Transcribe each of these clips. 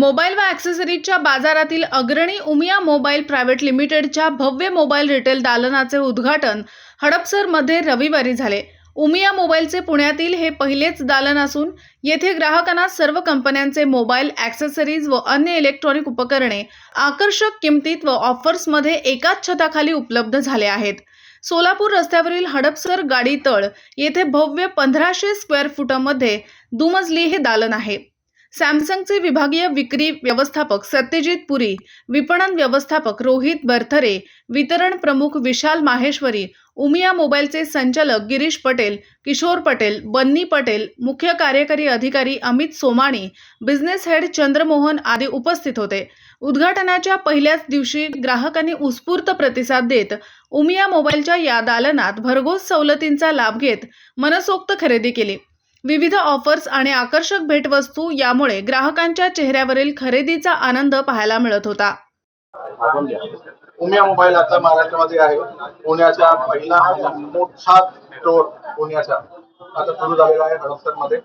Mobile व ॲक्सेसरीजच्या बाजारातील अग्रणी उमिया मोबाईल प्रायव्हेट लिमिटेडच्या भव्य मोबाईल रिटेल दालनाचे उद्घाटन हडपसरमध्ये रविवारी झाले. उमिया मोबाईलचे पुण्यातील हे पहिलेच दालन असून येथे ग्राहकांना सर्व कंपन्यांचे मोबाईल, ॲक्सेसरीज व अन्य इलेक्ट्रॉनिक उपकरणे आकर्षक किमतीत व ऑफर्समध्ये एकाच छताखाली उपलब्ध झाले आहेत. सोलापूर रस्त्यावरील हडपसर गाडी तळ येथे भव्य 1500 स्क्वेअर फुटामध्ये दुमजली हे दालन आहे. सॅमसंगचे विभागीय विक्री व्यवस्थापक सत्यजित पुरी, विपणन व्यवस्थापक रोहित बर्थरे, वितरण प्रमुख विशाल माहेश्वरी, उमिया मोबाईलचे संचालक गिरीश पटेल, किशोर पटेल, बन्नी पटेल, मुख्य कार्यकारी अधिकारी अमित सोमाणी, बिझनेस हेड चंद्रमोहन आदी उपस्थित होते. उद्घाटनाच्या पहिल्याच दिवशी ग्राहकांनी उत्स्फूर्त प्रतिसाद देत उमिया मोबाईलच्या या दालनात भरघोस सवलतींचा लाभ घेत मनसोक्त खरेदी केली. विविध ऑफर्स आणि आकर्षक भेटवस्तू यामुळे ग्राहकांच्या चेहऱ्यावरील खरेदीचा आनंद पाहायला मिळत होता. उमिया मोबाईल आता महाराष्ट्रामध्ये आहे. पुण्याचा पहिला मोठा स्टोर पुण्याचा आता सुरू झालेला आहे हडपसरमध्ये.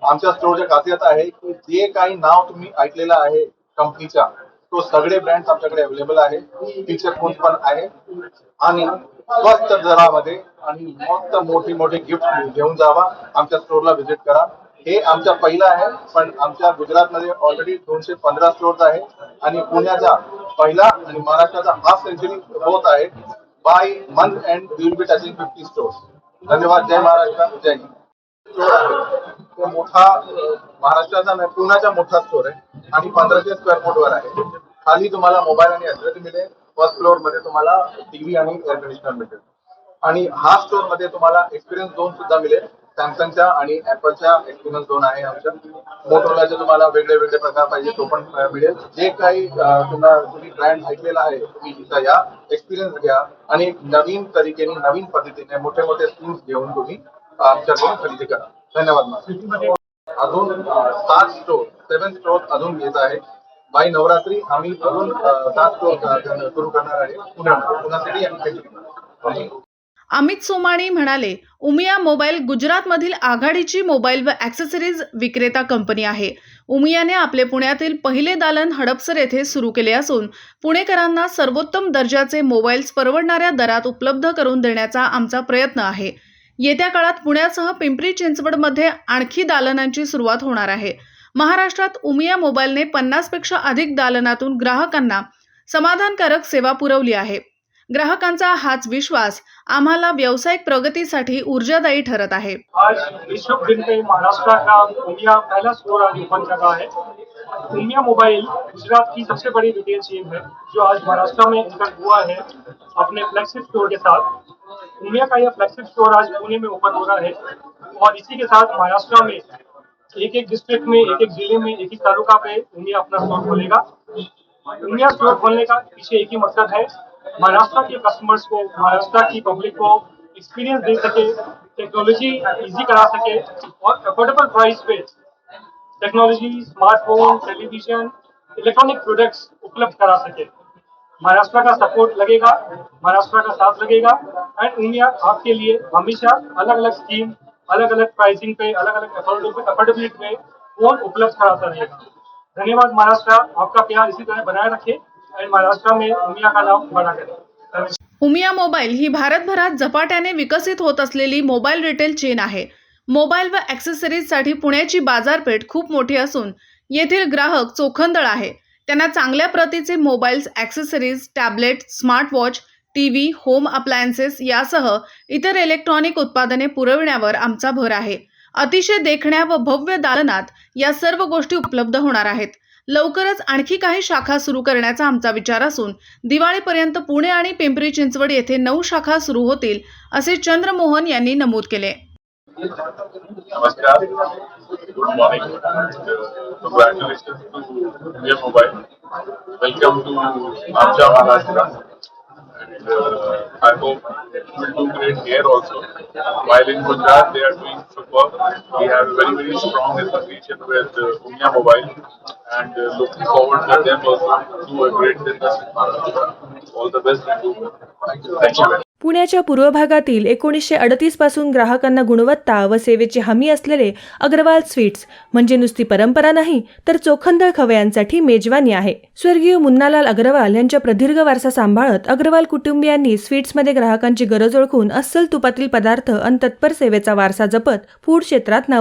आमच्या स्टोरची खासियत आहे की जे काही नाव तुम्ही ऐकलेलं आहे कंपनीचा तो सगळे ब्रँड्स आमच्याकडे अवेलेबल आहे. फीचर फोन पण आहे आणि स्वस्त दरामध्ये आणि मस्त मोठी गिफ्ट घेऊन जावा. आमच्या स्टोरला व्हिजिट करा. हे आमचा पहिला आहे, पण आमच्या गुजरातमध्ये ऑलरेडी 215 स्टोर्स आहे आणि पुण्याचा पहिला आणि महाराष्ट्राचा हाफ सेंचुरी होत आहे. By month end we will be touching 50 stores. धन्यवाद. जय महाराष्ट्र. जय हिंद. तो मोठा महाराष्ट्राचा नाही, पुण्याचा मोठा स्टोर आहे आणि 1500 स्क्वेअर फूट वर आहे. खाली तुम्हाला मोबाईल आणि ॲक्सेसरी मिळेल. फर्स्ट फ्लोअर मध्ये तुम्हाला टीव्ही आणि एअर कंडिशनर मिळेल आणि हा स्टोर मध्ये तुम्हाला एक्सपिरियन्स झोन सुद्धा मिळेल. सॅमसंगच्या आणि ऍपलच्या एक्सपिरियन्स झोन आहे आमच्या. मोटोरोलाचे तुम्हाला वेगळे प्रकार पाहिजे तो पण मिळेल. जे काही तुम्ही ब्रँड ऐकलेला आहे तुम्ही तिथं या, एक्सपिरियन्स घ्या आणि नवीन तरीकेने नवीन पद्धतीने मोठे स्कीम्स घेऊन तुम्ही आमच्याकडून खरेदी करा. धन्यवाद. अजून 7 स्टोर अजून येत आहे. बाय नवरात्री आम्ही अजून 7 स्टोर सुरू करणार आहे पुणे सिटी आणि अमित सोमाणी म्हणाले, उमिया मोबाईल गुजरातमधील आघाडीची मोबाईल व ॲक्सेसरीज विक्रेता कंपनी आहे. उमियाने आपले पुण्यातील पहिले दालन हडपसर येथे सुरू केले असून पुणेकरांना सर्वोत्तम दर्जाचे मोबाईल्स परवडणाऱ्या दरात उपलब्ध करून देण्याचा आमचा प्रयत्न आहे. येत्या काळात पुण्यासह पिंपरी चिंचवडमध्ये आणखी दालनांची सुरुवात होणार आहे. महाराष्ट्रात उमिया मोबाईलने 50 पेक्षा अधिक दालनातून ग्राहकांना समाधानकारक सेवा पुरवली आहे. ग्राहकांचा हाच विश्वास आम्हाला व्यावसायिक प्रगतीसाठी ऊर्जादायी ठरत आहे. आज विश्व दिन पे महाराष्ट्र का उमिया पहला स्टोर आज ओपन कर रहा है. उमिया मोबाइल गुजरात की सबसे बड़ी रिटेल चेन है जो आज महाराष्ट्र में एंटर हुआ है अपने फ्लैगशिप स्टोर के साथ. उमिया का यह फ्लैगशिप स्टोर आज पुणे में ओपन हो रहा है और इसी के साथ महाराष्ट्र में एक डिस्ट्रिक्ट में, एक जिले में, एक तालुका पे उमिया अपना स्टोर खोलेगा. उमिया स्टोर खोलने का पीछे एक ही मकसद है, महाराष्ट्र के कस्टमर्स को, महाराष्ट्र की पब्लिक को एक्सपीरियंस दे सके, टेक्नोलॉजी इजी करा सके और अफोर्डेबल प्राइस पे technology, smartphone, television, electronic products उपलब्ध करा सके. महाराष्ट्र का सपोर्ट लगेगा, महाराष्ट्र का साथ लगेगा एंड उमिया आपके लिए हमेशा अलग अलग स्कीम, अलग अलग प्राइसिंग पे, अलग अलग अफोर्डेबिलिटी पे फोन उपलब्ध कराता रहेगा. धन्यवाद महाराष्ट्र. आपका प्यार इसी तरह बनाए रखे आणि महाराष्ट्र में उमिया का नाम बड़ा करे. उमिया मोबाईल ही भारतभरात झपाट्याने विकसित होत असलेली मोबाईल रिटेल चेन आहे. मोबाईल व ॲक्सेसरीजसाठी पुण्याची बाजारपेठ खूप मोठी असून येथील ग्राहक चोखंदळ आहे. त्यांना चांगल्या प्रतीचे mobiles, accessories, tablet, smartwatch, TV, home appliances यासह इतर इलेक्ट्रॉनिक उत्पादने पुरविण्यावर आमचा भर आहे. अतिशय देखण्या व भव्य दालनात या सर्व गोष्टी उपलब्ध होणार आहेत. लवकरच आणखी काही शाखा सुरू करण्याचा आमचा विचार असून दिवाळीपर्यंत पुणे आणि पिंपरी चिंचवड येथे 9 शाखा सुरू होतील असे चंद्रमोहन यांनी नमूद केले. नमस्कार. Good morning. Congratulations to Umiya Mobile. Welcome to आमच्या Maharashtra. And I hope you will do great here also. While in Gujarat they are doing superb. We have a very strong association with Umiya Mobile and looking forward that them also do a great business in Maharashtra. All the best. Thank you. पुण्याच्या पूर्व भागातील 1938 पासून ग्राहकांना गुणवत्ता व सेवेची हमी असलेले अग्रवाल स्वीट्स म्हणजे नुसती परंपरा नाही तर चोखंदळ खवयांसाठी मेजवानी आहे. स्वर्गीय मुन्नालाल अग्रवाल यांच्या प्रदीर्घ वारसा सांभाळत अग्रवाल कुटुंबियांनी स्वीट्समध्ये ग्राहकांची गरज ओळखून अस्सल तुपातील पदार्थ आणि तत्पर सेवेचा वारसा जपत फूड क्षेत्रात नाव